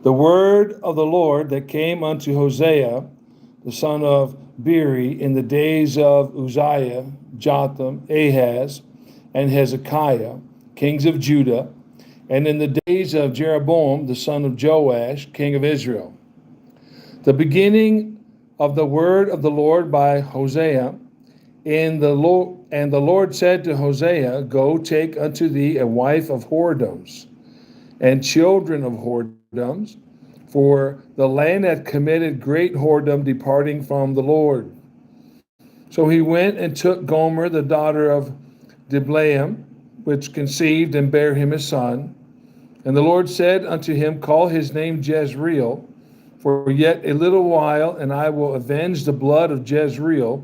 The word of the Lord that came unto Hosea, the son of Beeri, in the days of Uzziah, Jotham, Ahaz, and Hezekiah, kings of Judah, and in the days of Jeroboam, the son of Joash, king of Israel. The beginning of the word of the Lord by Hosea. And the Lord said to Hosea, Go take unto thee a wife of whoredoms, and children of whoredoms, for the land hath committed great whoredom, departing from the Lord. So he went and took Gomer, the daughter of Diblaim, which conceived and bare him a son. And the Lord said unto him, Call his name Jezreel, for yet a little while, and I will avenge the blood of Jezreel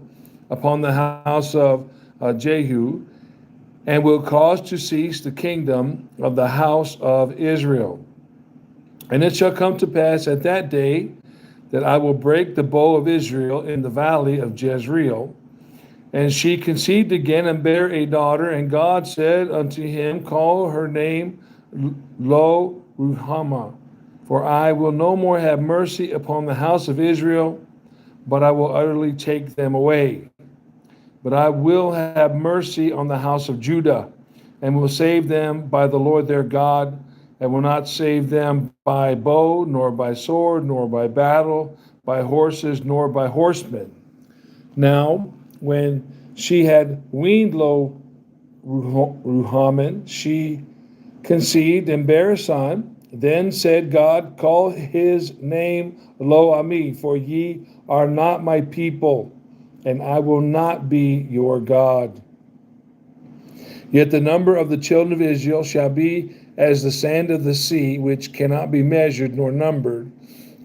upon the house of Jehu, and will cause to cease the kingdom of the house of Israel. And it shall come to pass at that day that I will break the bow of Israel in the valley of Jezreel. And she conceived again and bare a daughter, and God said unto him, Call her name Lo Ruhamah, for I will no more have mercy upon the house of Israel, but I will utterly take them away. But I will have mercy on the house of Judah, and will save them by the Lord their God, and will not save them by bow, nor by sword, nor by battle, by horses, nor by horsemen. Now, when she had weaned Lo Ruhamah, she conceived and bare a son. Then said God, Call his name Lo Ami, for ye are not my people, and I will not be your God. Yet the number of the children of Israel shall be as the sand of the sea, which cannot be measured nor numbered.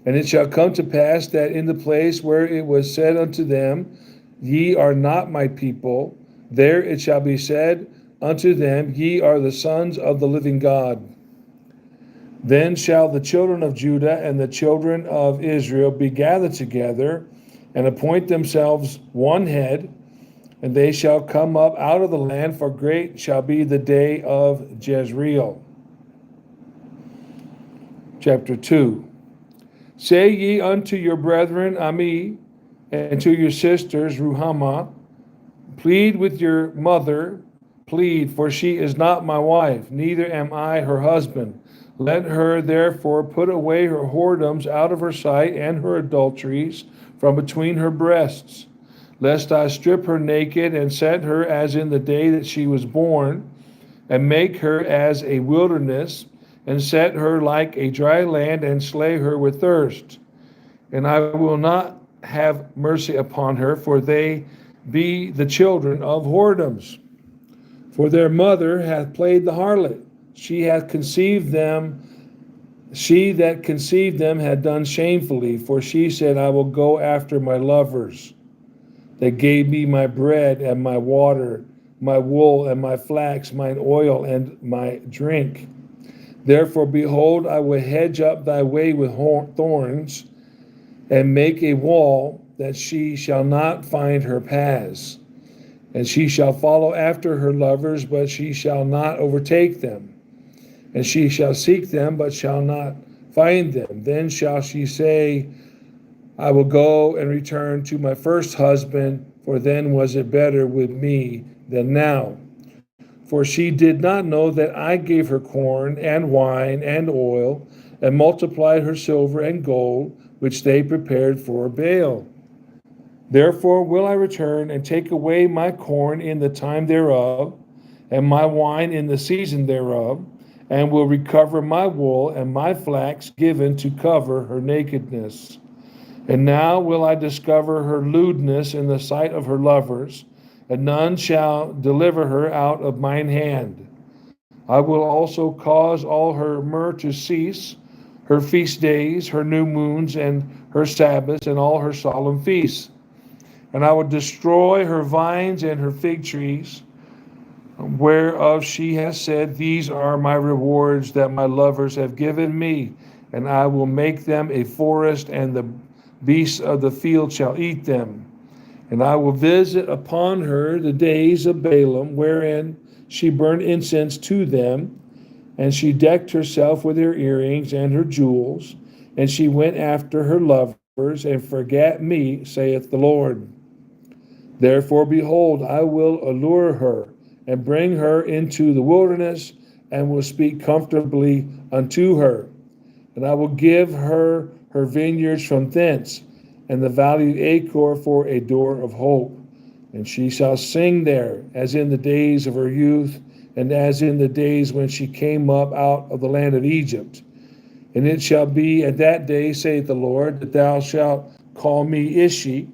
And it shall come to pass that in the place where it was said unto them, Ye are not my people, there it shall be said unto them, Ye are the sons of the living God. Then shall the children of Judah and the children of Israel be gathered together, and appoint themselves one head, and they shall come up out of the land, for great shall be the day of Jezreel. Chapter 2. Say ye unto your brethren Ami, and to your sisters Ruhamah, Plead with your mother, plead, for she is not my wife, neither am I her husband. Let her therefore put away her whoredoms out of her sight, and her adulteries from between her breasts, lest I strip her naked, and set her as in the day that she was born, and make her as a wilderness, and set her like a dry land, and slay her with thirst. And I will not have mercy upon her, for they be the children of whoredoms. For their mother hath played the harlot. She that conceived them had done shamefully, for she said, I will go after my lovers. They gave me my bread and my water, my wool and my flax, mine oil and my drink. Therefore, behold, I will hedge up thy way with thorns, and make a wall, that she shall not find her paths. And she shall follow after her lovers, but she shall not overtake them. And she shall seek them, but shall not find them. Then shall she say, I will go and return to my first husband, for then was it better with me than now. For she did not know that I gave her corn and wine and oil, and multiplied her silver and gold, which they prepared for Baal. Therefore will I return and take away my corn in the time thereof, and my wine in the season thereof, and will recover my wool and my flax given to cover her nakedness. And now will I discover her lewdness in the sight of her lovers, and none shall deliver her out of mine hand. I will also cause all her myrrh to cease, her feast days, her new moons, and her Sabbaths, and all her solemn feasts. And I will destroy her vines and her fig trees, whereof she has said, These are my rewards that my lovers have given me, and I will make them a forest, and the beasts of the field shall eat them. And I will visit upon her the days of Balaam, wherein she burned incense to them, and she decked herself with her earrings and her jewels, And she went after her lovers, and forgat me, saith the Lord. Therefore, behold, I will allure her, and bring her into the wilderness, and will speak comfortably unto her. And I will give her her vineyards from thence, and the valley of Achor for a door of hope. And she shall sing there, as in the days of her youth, and as in the days when she came up out of the land of Egypt. And it shall be at that day, saith the Lord, that thou shalt call me Ishi,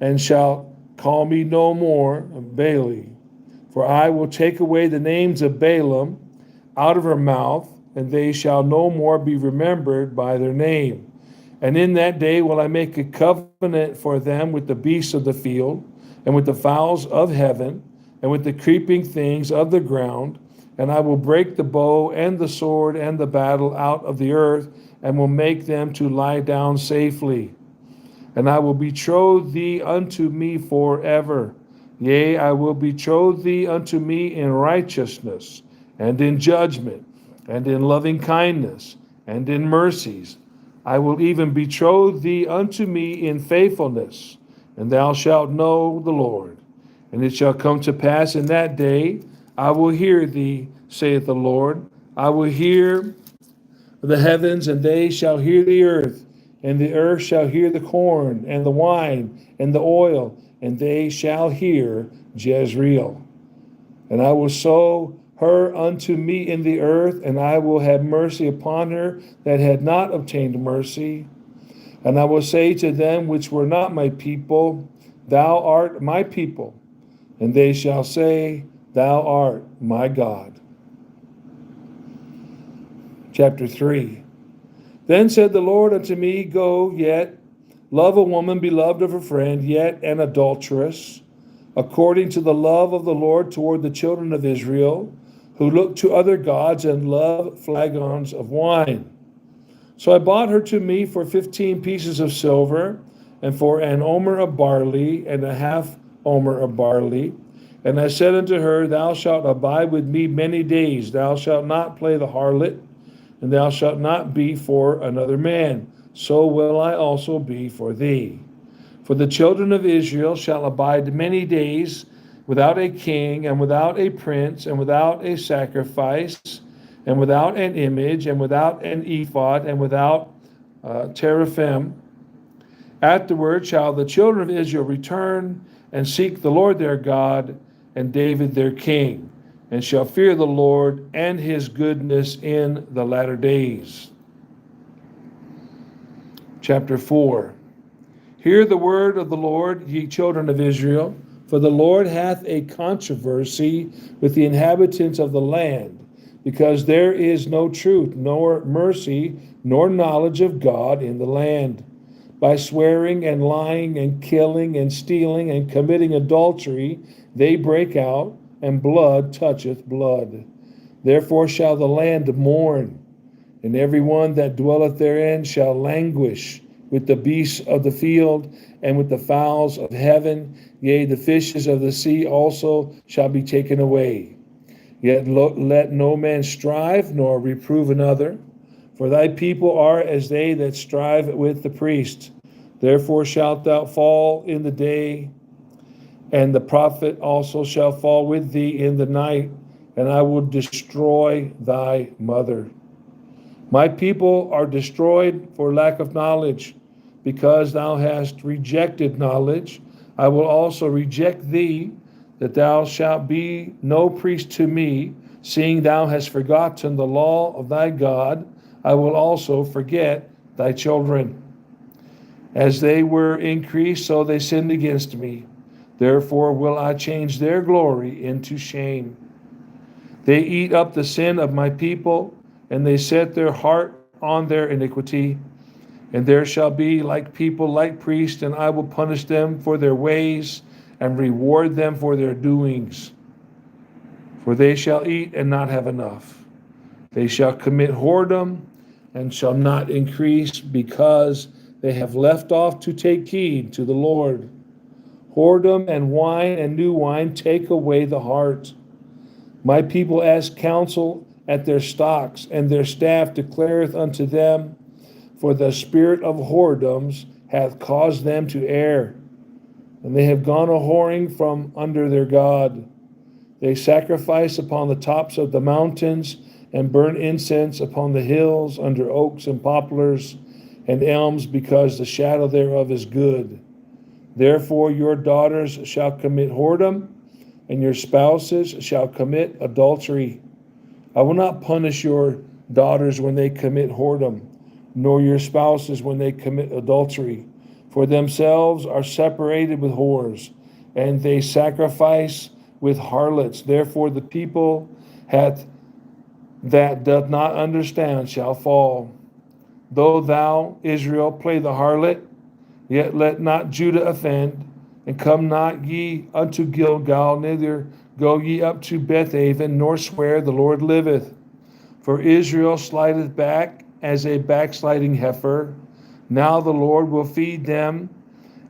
and shalt call me no more Baali. For I will take away the names of Balaam out of her mouth, and they shall no more be remembered by their name. And in that day will I make a covenant for them with the beasts of the field, and with the fowls of heaven, and with the creeping things of the ground. And I will break the bow and the sword and the battle out of the earth, and will make them to lie down safely. And I will betroth thee unto me forever. Yea, I will betroth thee unto me in righteousness, and in judgment, and in loving kindness, and in mercies. I will even betroth thee unto me in faithfulness, and thou shalt know the Lord. And it shall come to pass in that day, I will hear thee, saith the Lord. I will hear the heavens, and they shall hear the earth, and the earth shall hear the corn, and the wine, and the oil, and they shall hear Jezreel. And I will sow her unto me in the earth, and I will have mercy upon her that had not obtained mercy. And I will say to them which were not my people, Thou art my people. And they shall say, Thou art my God. Chapter 3. Then said the Lord unto me, Go yet, love a woman beloved of a friend, yet an adulteress, according to the love of the Lord toward the children of Israel, who look to other gods and love flagons of wine. So I bought her to me for 15 pieces of silver, and for an omer of barley, and a half omer of barley. And I said unto her, Thou shalt abide with me many days. Thou shalt not play the harlot, and thou shalt not be for another man. So will I also be for thee. For the children of Israel shall abide many days without a king, and without a prince, and without a sacrifice, and without an image, and without an ephod, and without teraphim. Afterward shall the children of Israel return and seek the Lord their God and David their king, and shall fear the Lord and his goodness in the latter days. Chapter 4. Hear the word of the Lord, ye children of Israel, for the Lord hath a controversy with the inhabitants of the land, because there is no truth, nor mercy, nor knowledge of God in the land. By swearing and lying and killing and stealing and committing adultery, they break out, and blood toucheth blood. Therefore shall the land mourn, and every one that dwelleth therein shall languish with the beasts of the field and with the fowls of heaven. Yea, the fishes of the sea also shall be taken away. Yet let no man strive nor reprove another, for thy people are as they that strive with the priest. Therefore shalt thou fall in the day, and the prophet also shall fall with thee in the night, and I will destroy thy mother. My people are destroyed for lack of knowledge, because thou hast rejected knowledge. I will also reject thee, that thou shalt be no priest to me, seeing thou hast forgotten the law of thy God. I will also forget thy children. As they were increased, so they sinned against me. Therefore will I change their glory into shame. They eat up the sin of my people, and they set their heart on their iniquity. And there shall be like people, like priests, and I will punish them for their ways, and reward them for their doings. For they shall eat and not have enough. They shall commit whoredom, and shall not increase, because they have left off to take heed to the Lord. Whoredom and wine and new wine take away the heart. My people ask counsel at their stocks, and their staff declareth unto them. for the spirit of whoredoms hath caused them to err, and they have gone a whoring from under their God. They sacrifice upon the tops of the mountains, and burn incense upon the hills under oaks and poplars and elms, because the shadow thereof is good. Therefore your daughters shall commit whoredom, and your spouses shall commit adultery. I will not punish your daughters when they commit whoredom, nor your spouses when they commit adultery, for themselves are separated with whores, and they sacrifice with harlots. Therefore the people that doth not understand shall fall. Though thou, Israel, play the harlot, yet let not Judah offend, and come not ye unto Gilgal, neither go ye up to Bethaven, nor swear, the Lord liveth. For Israel slideth back as a backsliding heifer. Now the Lord will feed them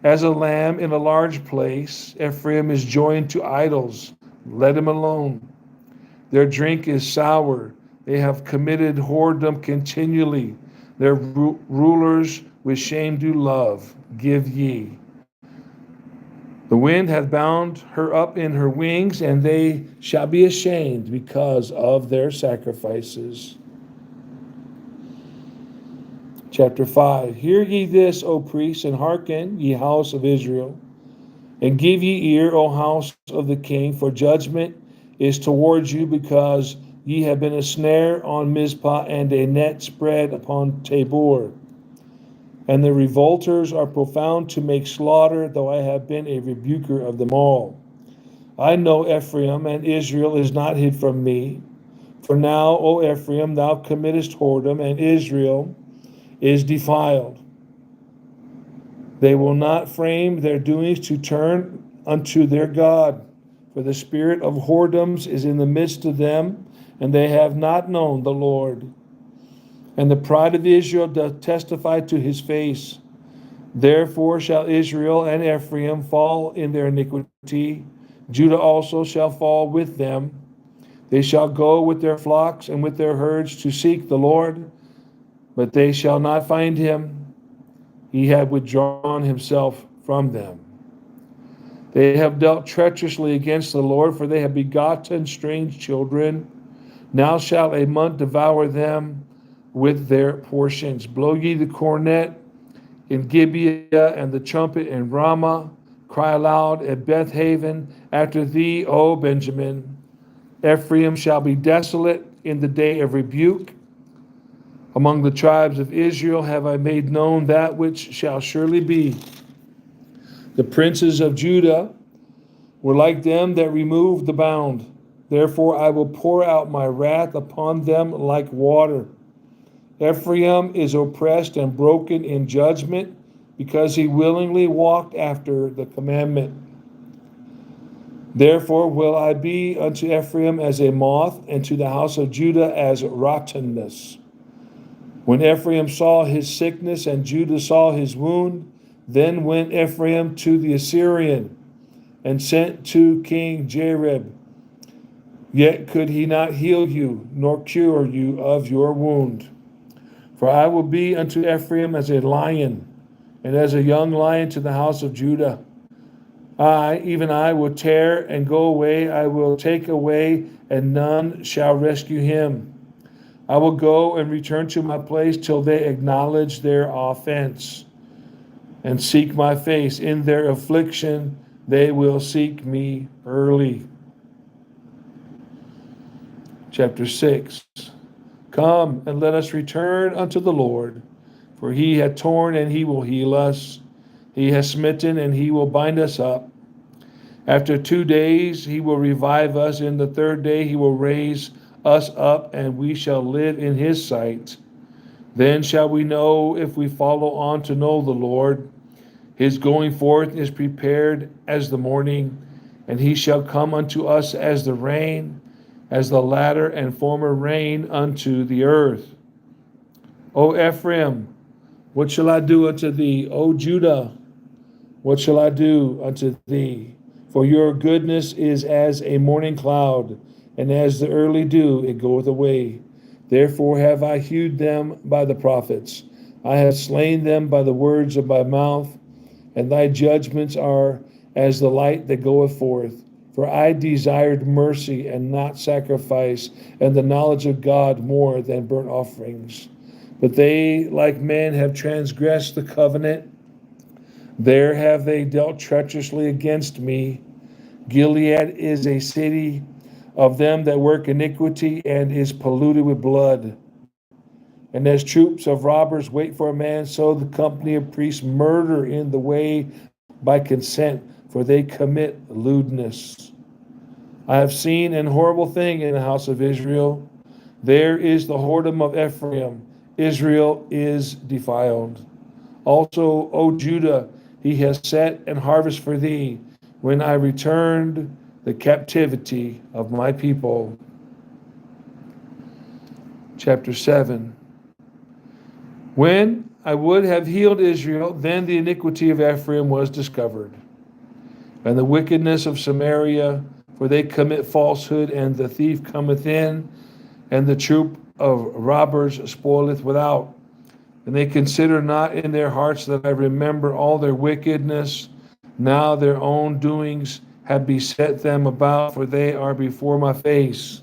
as a lamb in a large place. Ephraim is joined to idols. Let him alone. Their drink is sour. They have committed whoredom continually. Their rulers with shame do love. Give ye. The wind hath bound her up in her wings, and they shall be ashamed because of their sacrifices. Chapter 5. Hear ye this, O priests, and hearken, ye house of Israel, and give ye ear, O house of the king, for judgment is towards you, because ye have been a snare on Mizpah, and a net spread upon Tabor. And the revolters are profound to make slaughter, though I have been a rebuker of them all. I know Ephraim, and Israel is not hid from me. For now, O Ephraim, thou committest whoredom, and Israel is defiled. They will not frame their doings to turn unto their God, for the spirit of whoredoms is in the midst of them, and they have not known the Lord. And the pride of Israel doth testify to his face. Therefore shall Israel and Ephraim fall in their iniquity. Judah also shall fall with them. They shall go with their flocks and with their herds to seek the Lord, but they shall not find him. He hath withdrawn himself from them. They have dealt treacherously against the Lord, for they have begotten strange children. Now shall a month devour them with their portions. Blow ye the cornet in Gibeah, and the trumpet in Ramah. Cry aloud at Bethaven after thee, O Benjamin. Ephraim shall be desolate in the day of rebuke. Among the tribes of Israel have I made known that which shall surely be. The princes of Judah were like them that removed the bound. Therefore I will pour out my wrath upon them like water. Ephraim is oppressed and broken in judgment, because he willingly walked after the commandment. Therefore will I be unto Ephraim as a moth, and to the house of Judah as rottenness. When Ephraim saw his sickness and Judah saw his wound, then went Ephraim to the Assyrian, and sent to King Jareb. Yet could he not heal you, nor cure you of your wound. For I will be unto Ephraim as a lion, and as a young lion to the house of Judah. I, even I, will tear and go away. I will take away, and none shall rescue him. I will go and return to my place till they acknowledge their offense and seek my face. In their affliction they will seek me early. Chapter 6. Come, and let us return unto the Lord, for he hath torn, and he will heal us. He has smitten, and he will bind us up. After 2 days he will revive us. In the third day he will raise us up, and we shall live in his sight. Then shall we know, if we follow on to know the Lord. His going forth is prepared as the morning, and he shall come unto us as the rain, as the latter and former rain unto the earth. O Ephraim, what shall I do unto thee? O Judah, what shall I do unto thee? For your goodness is as a morning cloud, and as the early dew it goeth away. Therefore have I hewed them by the prophets. I have slain them by the words of my mouth, and thy judgments are as the light that goeth forth. For I desired mercy and not sacrifice, and the knowledge of God more than burnt offerings. But they, like men, have transgressed the covenant. There have they dealt treacherously against me. Gilead is a city of them that work iniquity, and is polluted with blood. And as troops of robbers wait for a man, so the company of priests murder in the way by consent, for they commit lewdness. I have seen an horrible thing in the house of Israel. There is the whoredom of Ephraim. Israel is defiled. Also, O Judah, he has set an harvest for thee, when I returned the captivity of my people. Chapter 7. When I would have healed Israel, then the iniquity of Ephraim was discovered, and the wickedness of Samaria, for they commit falsehood, and the thief cometh in, and the troop of robbers spoileth without. And they consider not in their hearts that I remember all their wickedness. Now their own doings have beset them about, for they are before my face.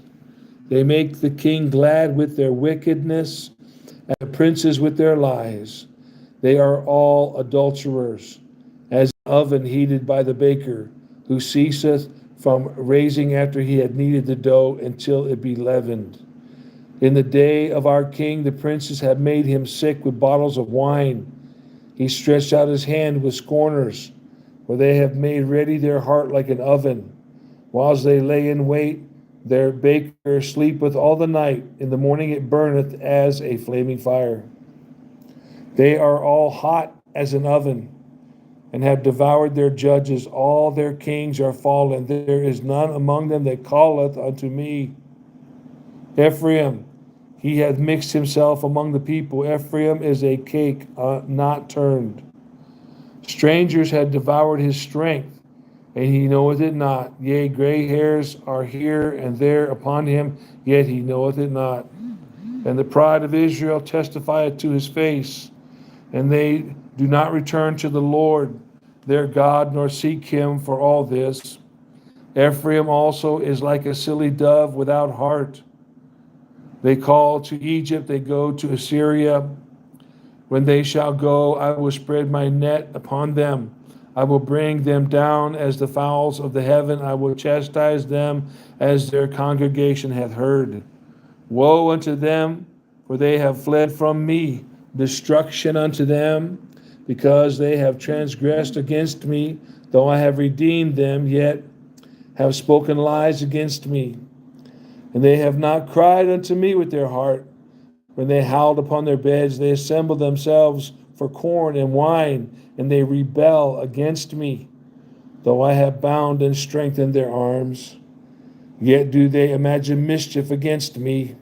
They make the king glad with their wickedness, and the princes with their lies. They are all adulterers, as an oven heated by the baker, who ceaseth from raising after he had kneaded the dough until it be leavened. In the day of our king, the princes have made him sick with bottles of wine. He stretched out his hand with scorners, for they have made ready their heart like an oven. Whilst they lay in wait, their baker sleepeth all the night. In the morning it burneth as a flaming fire. They are all hot as an oven, and have devoured their judges. All their kings are fallen. There is none among them that calleth unto me. Ephraim, he hath mixed himself among the people. Ephraim is a cake not turned. Strangers had devoured his strength, and he knoweth it not. Yea, gray hairs are here and there upon him, yet he knoweth it not. And the pride of Israel testifieth to his face, and they do not return to the Lord their God, nor seek him for all this. Ephraim also is like a silly dove without heart. They call to Egypt, they go to Assyria. When they shall go, I will spread my net upon them. I will bring them down as the fowls of the heaven. I will chastise them as their congregation hath heard. Woe unto them, for they have fled from me. Destruction unto them, because they have transgressed against me. Though I have redeemed them, yet have spoken lies against me. And they have not cried unto me with their heart. When they howled upon their beds, they assembled themselves for corn and wine, and they rebel against me. Though I have bound and strengthened their arms, yet do they imagine mischief against me.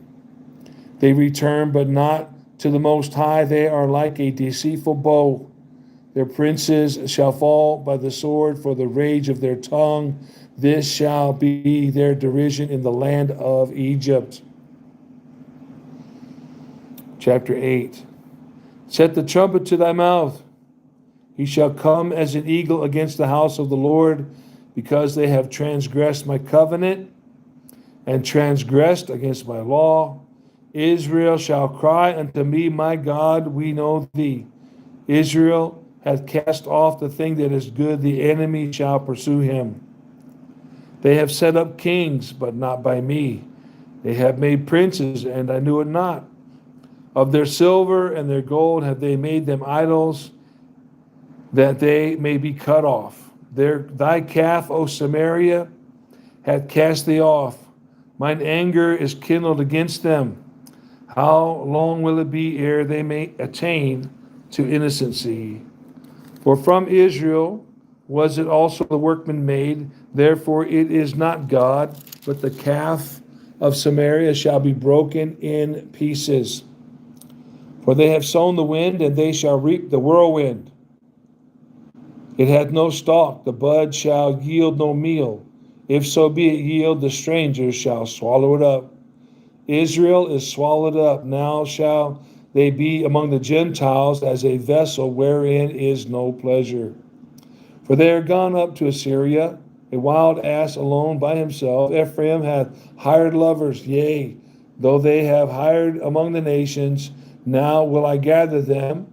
They return, but not to the Most High. They are like a deceitful bow. Their princes shall fall by the sword for the rage of their tongue. This shall be their derision in the land of Egypt. Chapter 8. Set the trumpet to thy mouth. He shall come as an eagle against the house of the Lord, because they have transgressed my covenant and transgressed against my law. Israel shall cry unto me, my God, we know thee. Israel hath cast off the thing that is good, the enemy shall pursue him. They have set up kings, but not by me. They have made princes, and I knew it not. Of their silver and their gold have they made them idols, that they may be cut off. Thy calf, O Samaria, hath cast thee off. Mine anger is kindled against them. How long will it be ere they may attain to innocency? For from Israel was it also the workman made, therefore it is not God, but the calf of Samaria shall be broken in pieces. For they have sown the wind, and they shall reap the whirlwind. It hath no stalk, the bud shall yield no meal. If so be it yield, the strangers shall swallow it up. Israel is swallowed up. Now shall they be among the Gentiles as a vessel wherein is no pleasure. For they are gone up to Assyria, a wild ass alone by himself. Ephraim hath hired lovers, yea, though they have hired among the nations, now will I gather them,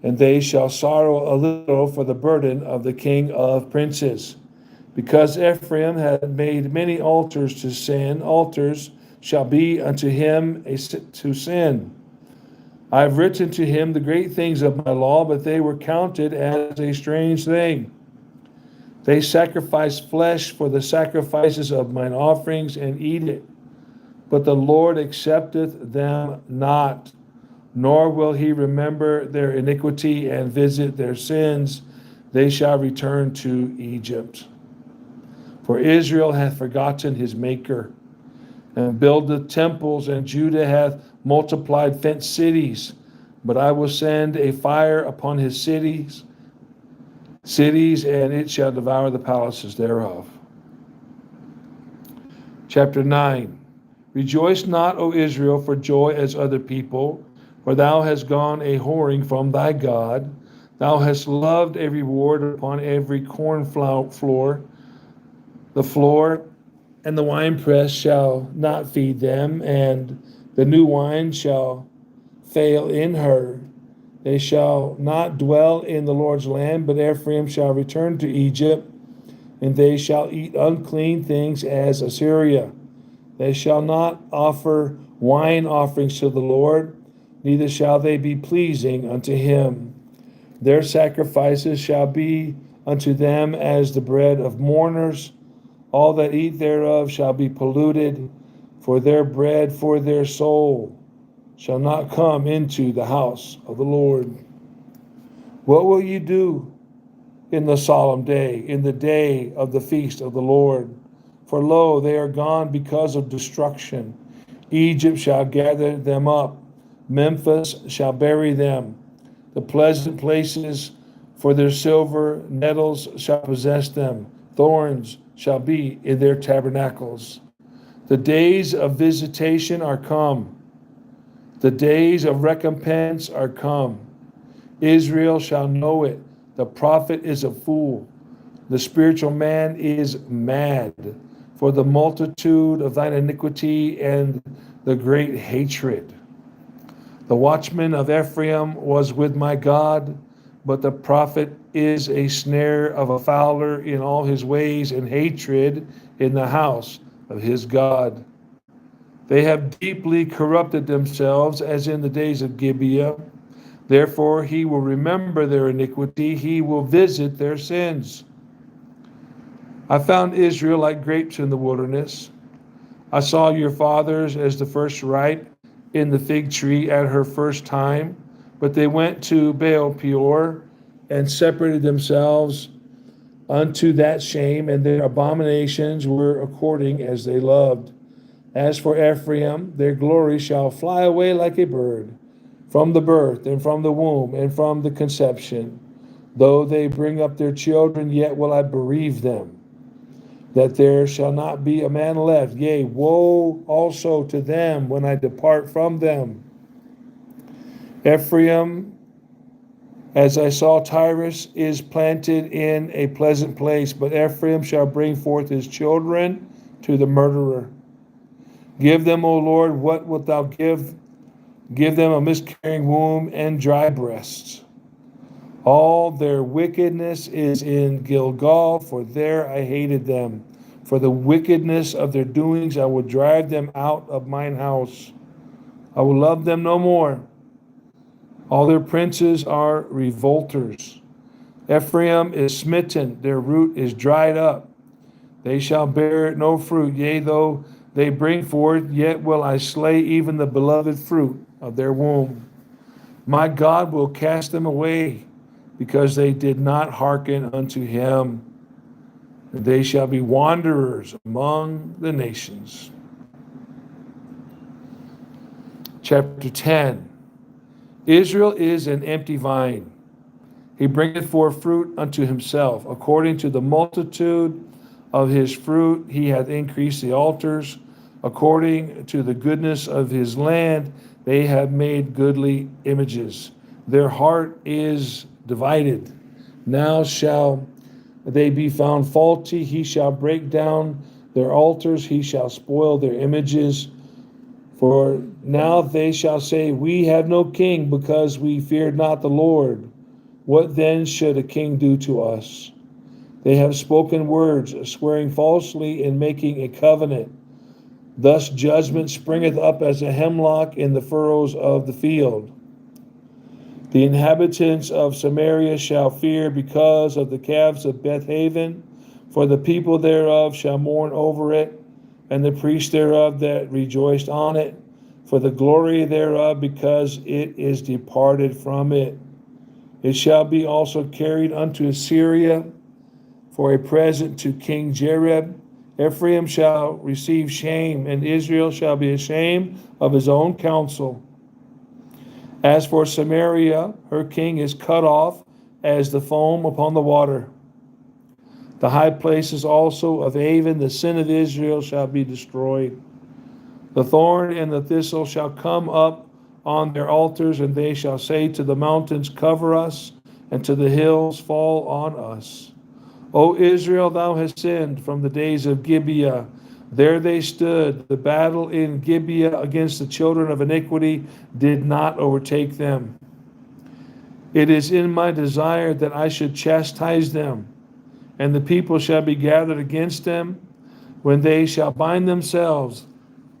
and they shall sorrow a little for the burden of the king of princes. Because Ephraim had made many altars to sin, altars shall be unto him to sin. I have written to him the great things of my law, but they were counted as a strange thing. They sacrifice flesh for the sacrifices of mine offerings and eat it. But the Lord accepteth them not, nor will he remember their iniquity and visit their sins. They shall return to Egypt. For Israel hath forgotten his maker, and buildeth temples, and Judah hath multiplied fenced cities. But I will send a fire upon his cities, and it shall devour the palaces thereof. Chapter 9. Rejoice not, O Israel, for joy as other people, for thou hast gone a whoring from thy God. Thou hast loved a reward upon every corn floor. The floor and the winepress shall not feed them, and the new wine shall fail in her. They shall not dwell in the Lord's land, but Ephraim shall return to Egypt, and they shall eat unclean things as Assyria. They shall not offer wine offerings to the Lord, neither shall they be pleasing unto him. Their sacrifices shall be unto them as the bread of mourners. All that eat thereof shall be polluted, for their bread for their soul shall not come into the house of the Lord. What will you do in the solemn day, in the day of the feast of the Lord? For lo, they are gone because of destruction. Egypt shall gather them up. Memphis shall bury them. The pleasant places for their silver nettles shall possess them. Thorns shall be in their tabernacles. The days of visitation are come. The days of recompense are come. Israel shall know it. The prophet is a fool. The spiritual man is mad. For the multitude of thine iniquity and the great hatred. The watchman of Ephraim was with my God, but the prophet is a snare of a fowler in all his ways, and hatred in the house of his God. They have deeply corrupted themselves as in the days of Gibeah. Therefore he will remember their iniquity, he will visit their sins. I found Israel like grapes in the wilderness. I saw your fathers as the first ripe in the fig tree at her first time, but they went to Baal Peor and separated themselves unto that shame, and their abominations were according as they loved. As for Ephraim, their glory shall fly away like a bird, from the birth, and from the womb, and from the conception. Though they bring up their children, yet will I bereave them, that there shall not be a man left. Yea, woe also to them when I depart from them. Ephraim, as I saw Tyrus, is planted in a pleasant place, but Ephraim shall bring forth his children to the murderer. Give them, O Lord, what wilt thou give? Give them a miscarrying womb and dry breasts. All their wickedness is in Gilgal, for there I hated them. For the wickedness of their doings I will drive them out of mine house. I will love them no more. All their princes are revolters. Ephraim is smitten, their root is dried up. They shall bear no fruit, yea, though they bring forth, yet will I slay even the beloved fruit of their womb. My God will cast them away, because they did not hearken unto him. They shall be wanderers among the nations. Chapter 10. Israel is an empty vine. He bringeth forth fruit unto himself. According to the multitude of his fruit, he hath increased the altars. According to the goodness of his land, they have made goodly images. Their heart is divided. Now shall they be found faulty. He shall break down their altars. He shall spoil their images. For now they shall say, we have no king, because we feared not the Lord. What then should a king do to us? They have spoken words, swearing falsely and making a covenant. Thus judgment springeth up as a hemlock in the furrows of the field. The inhabitants of Samaria shall fear because of the calves of Bethaven, for the people thereof shall mourn over it, and the priests thereof that rejoiced on it, for the glory thereof, because it is departed from it. It shall be also carried unto Assyria for a present to King Jareb. Ephraim shall receive shame, and Israel shall be ashamed of his own counsel. As for Samaria, her king is cut off as the foam upon the water. The high places also of Avon, the sin of Israel, shall be destroyed. The thorn and the thistle shall come up on their altars, and they shall say to the mountains, cover us, and to the hills, fall on us. O Israel, thou hast sinned from the days of Gibeah. There they stood. The battle in Gibeah against the children of iniquity did not overtake them. It is in my desire that I should chastise them, and the people shall be gathered against them when they shall bind themselves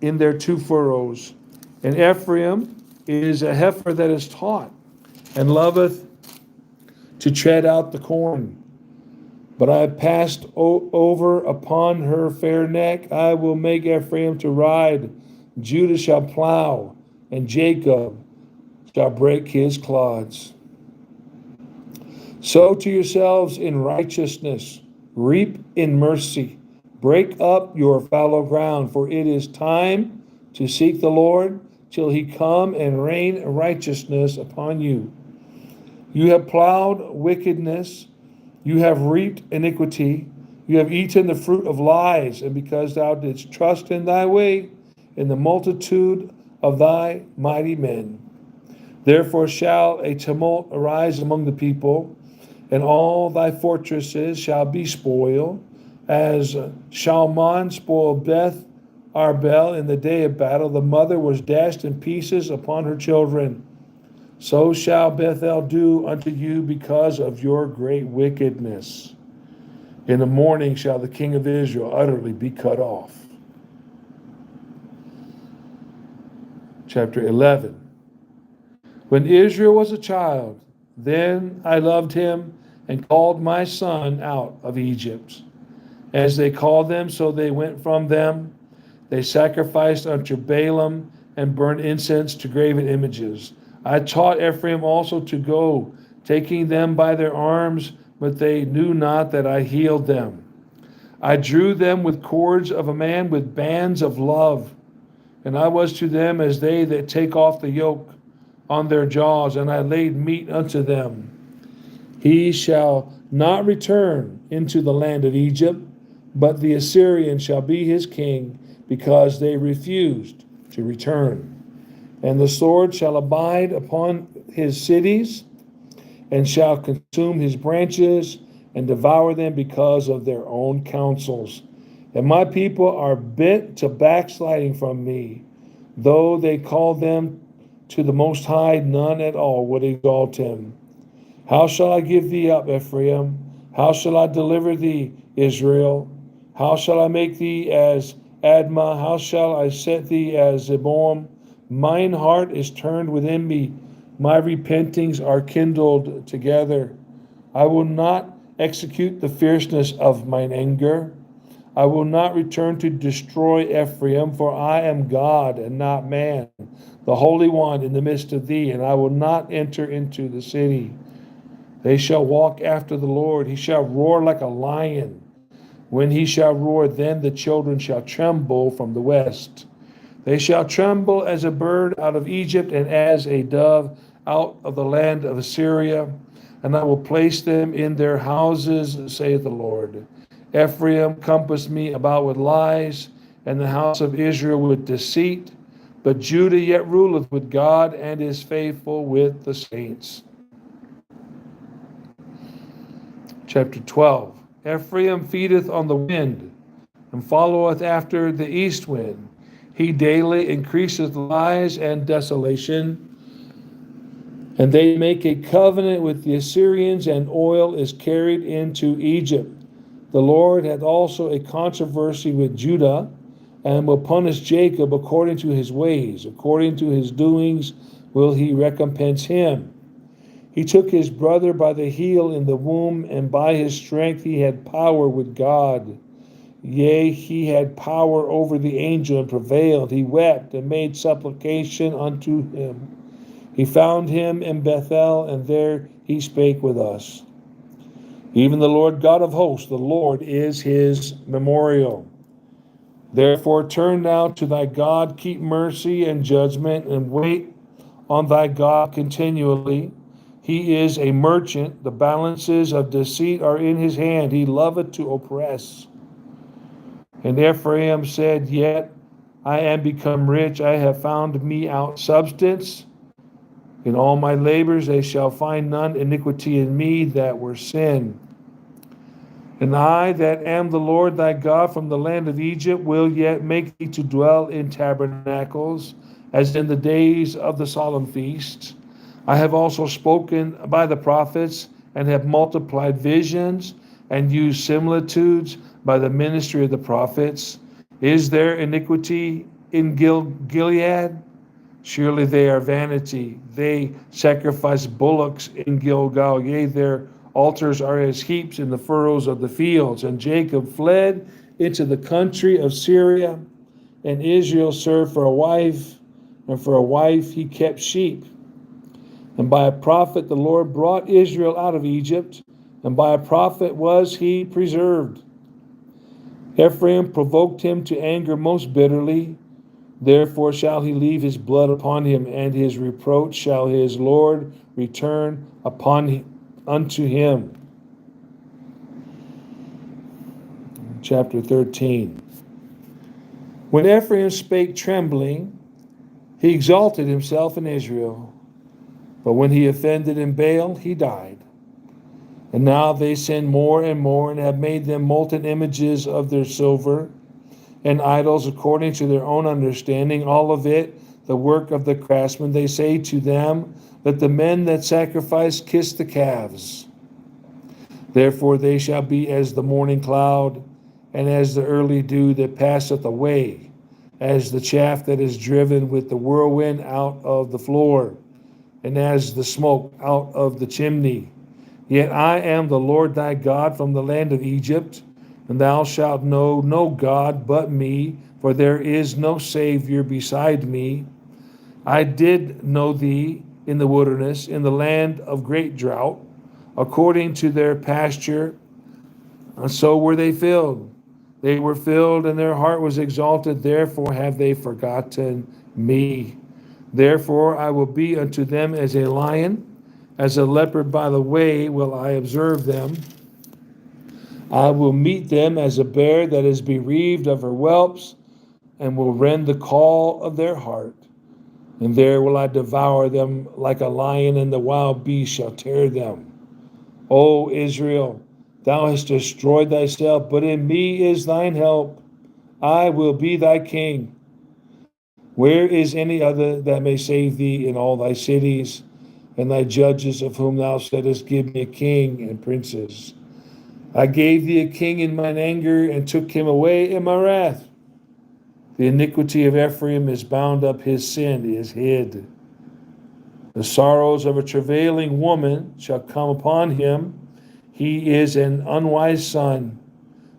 in their two furrows. And Ephraim is a heifer that is taught, and loveth to tread out the corn. But I have passed over upon her fair neck. I will make Ephraim to ride. Judah shall plow, and Jacob shall break his clods. Sow to yourselves in righteousness, reap in mercy. Break up your fallow ground, for it is time to seek the Lord till he come and rain righteousness upon you. You have plowed wickedness, you have reaped iniquity, you have eaten the fruit of lies, and because thou didst trust in thy way, in the multitude of thy mighty men. Therefore shall a tumult arise among the people, and all thy fortresses shall be spoiled, as Shalman spoiled Beth Arbel in the day of battle. The mother was dashed in pieces upon her children. So shall Bethel do unto you because of your great wickedness. In the morning shall the king of Israel utterly be cut off. Chapter 11. When Israel was a child, then I loved him and called my son out of Egypt. As they called them, so they went from them. They sacrificed unto Balaam and burned incense to graven images. I taught Ephraim also to go, taking them by their arms, but they knew not that I healed them. I drew them with cords of a man, with bands of love. And I was to them as they that take off the yoke on their jaws, and I laid meat unto them. He shall not return into the land of Egypt, but the Assyrian shall be his king, because they refused to return. And the sword shall abide upon his cities, and shall consume his branches, and devour them because of their own counsels. And my people are bent to backsliding from me. Though they call them to the Most High, none at all would exalt him. How shall I give thee up, Ephraim? How shall I deliver thee, Israel? How shall I make thee as Admah? How shall I set thee as Zeboim? Mine heart is turned within me. My repentings are kindled together. I will not execute the fierceness of mine anger. I will not return to destroy Ephraim, for I am God and not man, the Holy One in the midst of thee, and I will not enter into the city. They shall walk after the Lord. He shall roar like a lion. When he shall roar, then the children shall tremble from the west. They shall tremble as a bird out of Egypt, and as a dove out of the land of Assyria. And I will place them in their houses, saith the Lord. Ephraim compassed me about with lies, and the house of Israel with deceit. But Judah yet ruleth with God, and is faithful with the saints. Chapter 12. Ephraim feedeth on the wind, and followeth after the east wind. He daily increaseth lies and desolation. And they make a covenant with the Assyrians, and oil is carried into Egypt. The Lord hath also a controversy with Judah, and will punish Jacob according to his ways. According to his doings will he recompense him. He took his brother by the heel in the womb, and by his strength he had power with God. Yea, he had power over the angel, and prevailed. He wept and made supplication unto him. He found him in Bethel, and there he spake with us. Even the Lord God of hosts, the Lord is his memorial. Therefore turn now to thy God, keep mercy and judgment, and wait on thy God continually. He is a merchant, the balances of deceit are in his hand. He loveth to oppress. And Ephraim said, Yet I am become rich, I have found me out substance. In all my labors they shall find none iniquity in me that were sin. And I that am the Lord thy God from the land of Egypt will yet make thee to dwell in tabernacles, as in the days of the solemn feasts. I have also spoken by the prophets, and have multiplied visions, and used similitudes by the ministry of the prophets. Is there iniquity in Gilead? Surely they are vanity. They sacrifice bullocks in Gilgal. Yea, their altars are as heaps in the furrows of the fields. And Jacob fled into the country of Syria, and Israel served for a wife, and for a wife he kept sheep. And by a prophet the Lord brought Israel out of Egypt, and by a prophet was he preserved. Ephraim provoked him to anger most bitterly. Therefore shall he leave his blood upon him, and his reproach shall his Lord return unto him. Chapter 13. When Ephraim spake trembling, he exalted himself in Israel. But when he offended in Baal, he died. And now they sin more and more, and have made them molten images of their silver, and idols according to their own understanding, all of it the work of the craftsman. They say to them, Let the men that sacrifice kiss the calves. Therefore they shall be as the morning cloud, and as the early dew that passeth away, as the chaff that is driven with the whirlwind out of the floor, and as the smoke out of the chimney. Yet I am the Lord thy God from the land of Egypt, and thou shalt know no God but me, for there is no Savior beside me. I did know thee in the wilderness, in the land of great drought. According to their pasture, and so were they filled. They were filled, and their heart was exalted. Therefore have they forgotten me. Therefore I will be unto them as a lion, as a leopard by the way will I observe them. I will meet them as a bear that is bereaved of her whelps, and will rend the call of their heart. And there will I devour them like a lion, and the wild beast shall tear them. O Israel, thou hast destroyed thyself, but in me is thine help. I will be thy king. Where is any other that may save thee in all thy cities, and thy judges of whom thou saidst, Give me a king and princes? I gave thee a king in mine anger, and took him away in my wrath. The iniquity of Ephraim is bound up, his sin is hid. The sorrows of a travailing woman shall come upon him. He is an unwise son,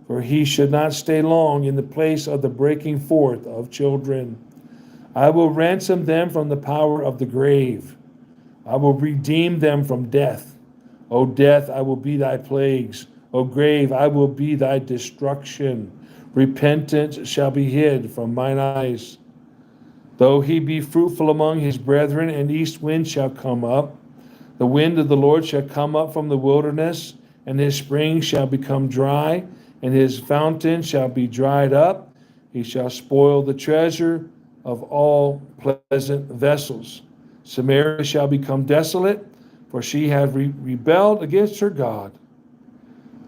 for he should not stay long in the place of the breaking forth of children. I will ransom them from the power of the grave. I will redeem them from death. O death, I will be thy plagues. O grave, I will be thy destruction. Repentance shall be hid from mine eyes. Though he be fruitful among his brethren, an east wind shall come up. The wind of the Lord shall come up from the wilderness, and his spring shall become dry, and his fountain shall be dried up, He shall spoil the treasure of all pleasant vessels. Samaria shall become desolate, for she hath rebelled against her God.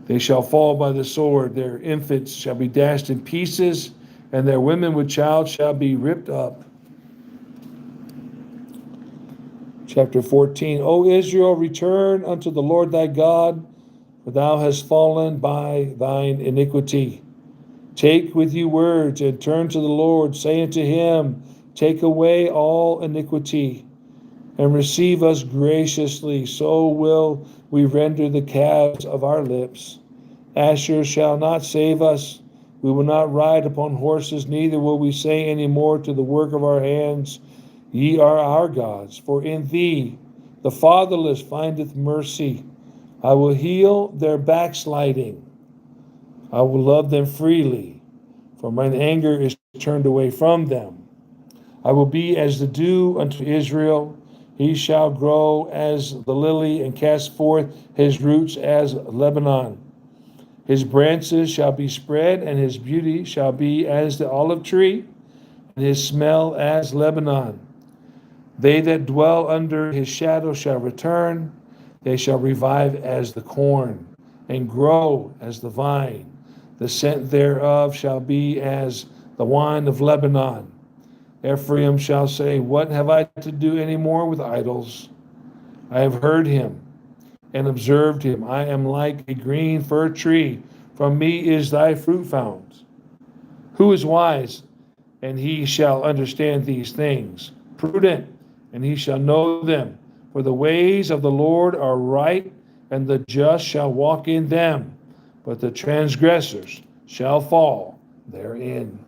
They shall fall by the sword, their infants shall be dashed in pieces, and their women with child shall be ripped up. Chapter 14. O Israel, return unto the Lord thy God, for thou hast fallen by thine iniquity. Take with you words, and turn to the Lord, say unto him, take away all iniquity, and receive us graciously, so will we render the calves of our lips. Asher shall not save us. We will not ride upon horses, neither will we say any more to the work of our hands, ye are our gods. For in thee the fatherless findeth mercy. I will heal their backsliding. I will love them freely, for mine anger is turned away from them. I will be as the dew unto Israel. He shall grow as the lily, and cast forth his roots as Lebanon. His branches shall be spread, and his beauty shall be as the olive tree, and his smell as Lebanon. They that dwell under his shadow shall return. They shall revive as the corn, and grow as the vine. The scent thereof shall be as the wine of Lebanon. Ephraim shall say, what have I to do any more with idols? I have heard him and observed him. I am like a green fir tree. From me is thy fruit fount. Who is wise? And he shall understand these things. Prudent, and he shall know them. For the ways of the Lord are right, and the just shall walk in them, but the transgressors shall fall therein.